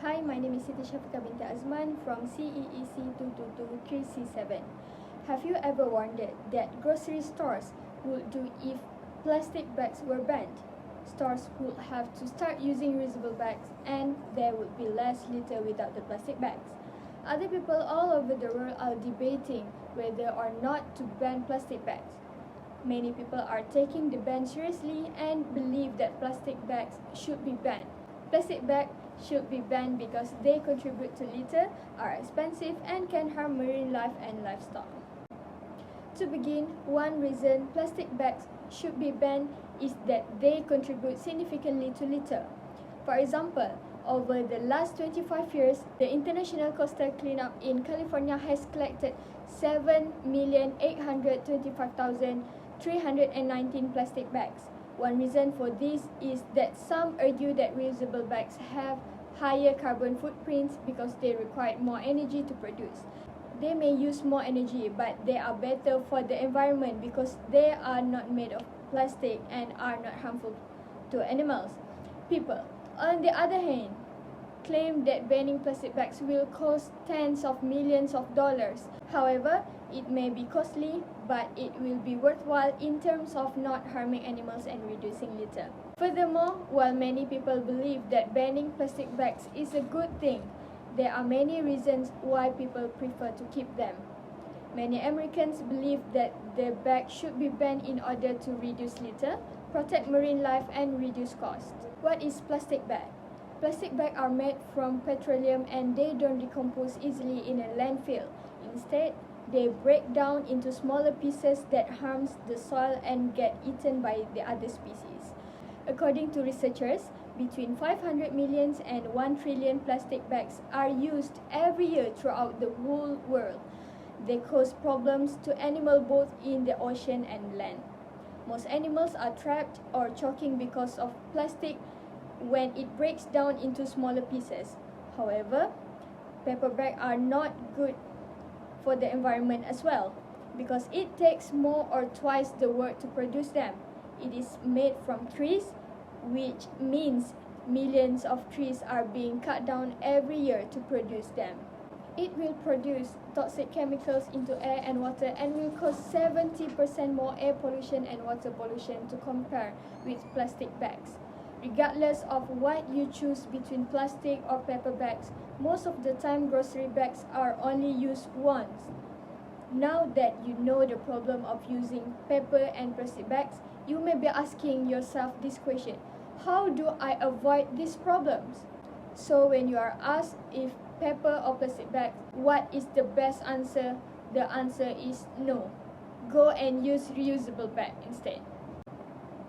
Hi, my name is Siti Syafiekha binti Azman from ELC590. Have you ever wondered that grocery stores would do if plastic bags were banned? Stores would have to start using reusable bags and there would be less litter without the plastic bags. Other people all over the world are debating whether or not to ban plastic bags. Many people are taking the ban seriously and believe that plastic bags should be banned. Plastic bags should be banned because they contribute to litter, are expensive, and can harm marine life and livestock. To begin, one reason plastic bags should be banned is that they contribute significantly to litter. For example, over the last 25 years, the International Coastal Cleanup in California has collected 7,825,319 plastic bags. One reason for this is that some argue that reusable bags have higher carbon footprints because they require more energy to produce. They may use more energy, but they are better for the environment because they are not made of plastic and are not harmful to animals. People, on the other hand, claim that banning plastic bags will cost tens of millions of dollars. However, it may be costly, but it will be worthwhile in terms of not harming animals and reducing litter. Furthermore, while many people believe that banning plastic bags is a good thing, there are many reasons why people prefer to keep them. Many Americans believe that the bag should be banned in order to reduce litter, protect marine life, and reduce costs. What is plastic bag? Plastic bags are made from petroleum and they don't decompose easily in a landfill. Instead, they break down into smaller pieces that harms the soil and get eaten by the other species. According to researchers, between 500 million and 1 trillion plastic bags are used every year throughout the whole world. They cause problems to animals both in the ocean and land. Most animals are trapped or choking because of plastic when it breaks down into smaller pieces. However, paper bags are not good for the environment as well because it takes more or twice the work to produce them. It is made from trees, which means millions of trees are being cut down every year to produce them. It will produce toxic chemicals into air and water and will cause 70% more air pollution and water pollution to compare with plastic bags. Regardless of what you choose between plastic or paper bags, most of the time grocery bags are only used once. Now that you know the problem of using paper and plastic bags, you may be asking yourself this question: how do I avoid these problems? So when you are asked if paper or plastic bags, what is the best answer? The answer is no. Go and use reusable bag instead.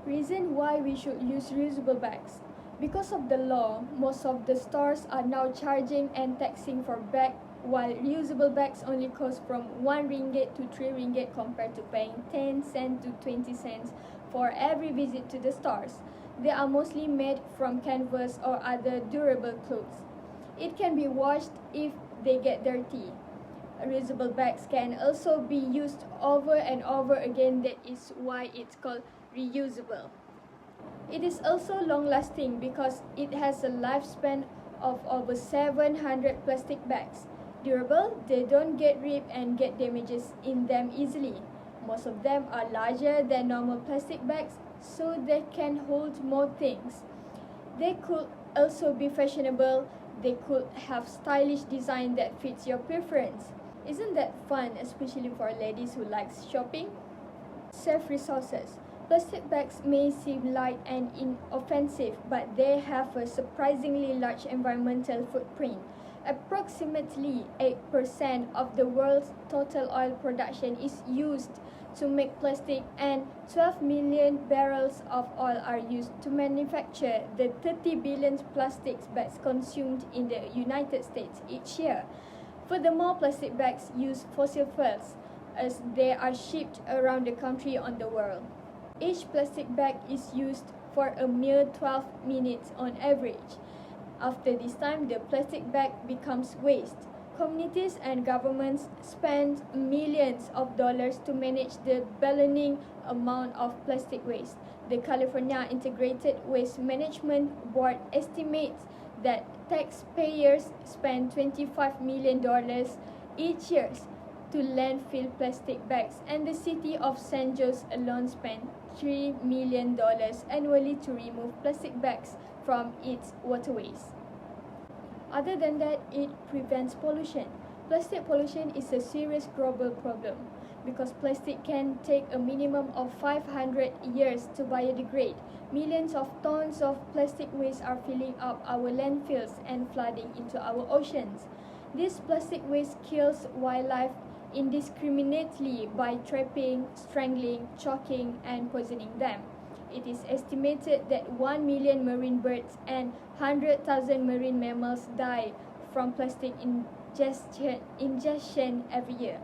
Reason why we should use reusable bags. Because of the law, most of the stores are now charging and taxing for bag, while reusable bags only cost from 1 ringgit to 3 ringgit compared to paying 10 cents to 20 cents for every visit to the stores. They are mostly made from canvas or other durable clothes. It can be washed if they get dirty. Reusable bags can also be used over and over again. That is why it's called reusable. It is also long-lasting because it has a lifespan of over 700 plastic bags. Durable, they don't get ripped and get damages in them easily. Most of them are larger than normal plastic bags, so they can hold more things. They could also be fashionable. They could have stylish design that fits your preference. Isn't that fun, especially for ladies who like shopping? Save resources. Plastic bags may seem light and inoffensive, but they have a surprisingly large environmental footprint. Approximately 8% of the world's total oil production is used to make plastic, and 12 million barrels of oil are used to manufacture the 30 billion plastic bags consumed in the United States each year. Furthermore, plastic bags use fossil fuels as they are shipped around the country on the world. Each plastic bag is used for a mere 12 minutes on average. After this time, the plastic bag becomes waste. Communities and governments spend millions of dollars to manage the ballooning amount of plastic waste. The California Integrated Waste Management Board estimates that taxpayers spend $25 million each year to landfill plastic bags, and the city of San Jose alone spends $3 million annually to remove plastic bags from its waterways. Other than that, it prevents pollution. Plastic pollution is a serious global problem because plastic can take a minimum of 500 years to biodegrade. Millions of tons of plastic waste are filling up our landfills and flooding into our oceans. This plastic waste kills wildlife indiscriminately by trapping, strangling, choking, and poisoning them. It is estimated that 1 million marine birds and 100,000 marine mammals die from plastic ingestion every year.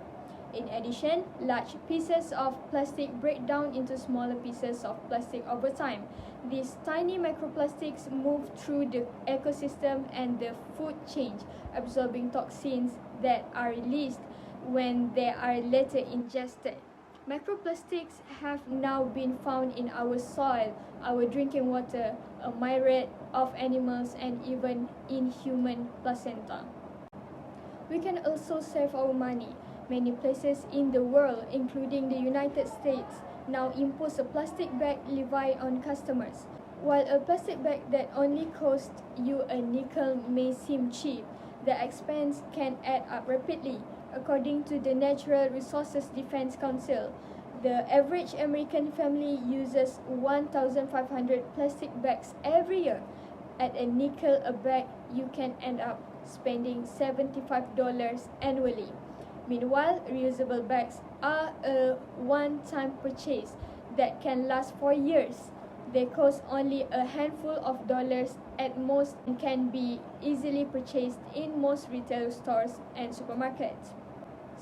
In addition, large pieces of plastic break down into smaller pieces of plastic over time. These tiny microplastics move through the ecosystem and the food chain, absorbing toxins that are released when they are later ingested. Microplastics have now been found in our soil, our drinking water, a myriad of animals, and even in human placenta. We can also save our money. Many places in the world, including the United States, now impose a plastic bag levy on customers. While a plastic bag that only costs you a nickel may seem cheap, the expense can add up rapidly. According to the Natural Resources Defense Council, the average American family uses 1,500 plastic bags every year. At a nickel a bag, you can end up spending $75 annually. Meanwhile, reusable bags are a one-time purchase that can last for years. They cost only a handful of dollars at most and can be easily purchased in most retail stores and supermarkets.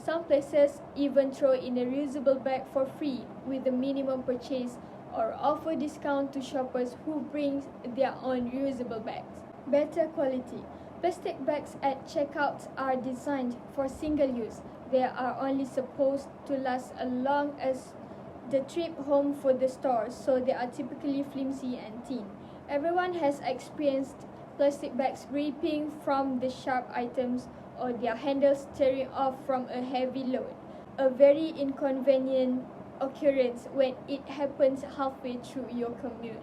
Some places even throw in a reusable bag for free with a minimum purchase or offer discount to shoppers who bring their own reusable bags. Better quality. Plastic bags at checkouts are designed for single use. They are only supposed to last as long as the trip home for the store, so they are typically flimsy and thin. Everyone has experienced plastic bags ripping from the sharp items or their handles tearing off from a heavy load. A very inconvenient occurrence when it happens halfway through your commute.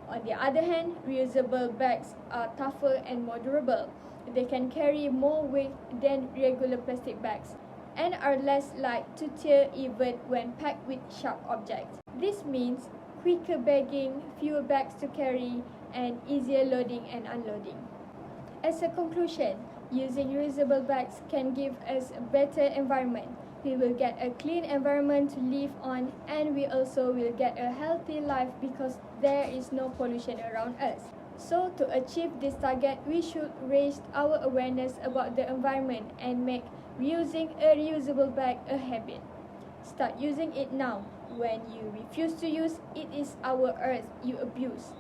On the other hand, reusable bags are tougher and more durable. They can carry more weight than regular plastic bags and are less likely to tear even when packed with sharp objects. This means quicker bagging, fewer bags to carry, and easier loading and unloading. As a conclusion, using reusable bags can give us a better environment. We will get a clean environment to live on, and we also will get a healthy life because there is no pollution around us. So to achieve this target, we should raise our awareness about the environment and make reusing a reusable bag a habit. Start using it now. When you refuse to use, it is our earth you abuse.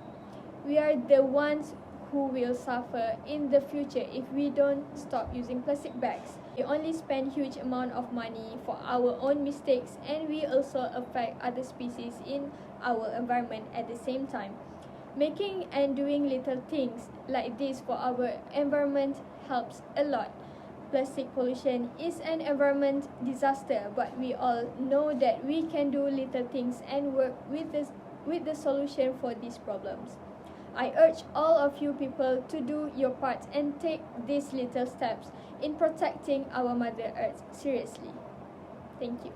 We are the ones who will suffer in the future if we don't stop using plastic bags. We only spend huge amount of money for our own mistakes, and we also affect other species in our environment at the same time. Making and doing little things like this for our environment helps a lot. Plastic pollution is an environment disaster, but we all know that we can do little things and work with the solution for these problems. I urge all of you people to do your part and take these little steps in protecting our Mother Earth seriously. Thank you.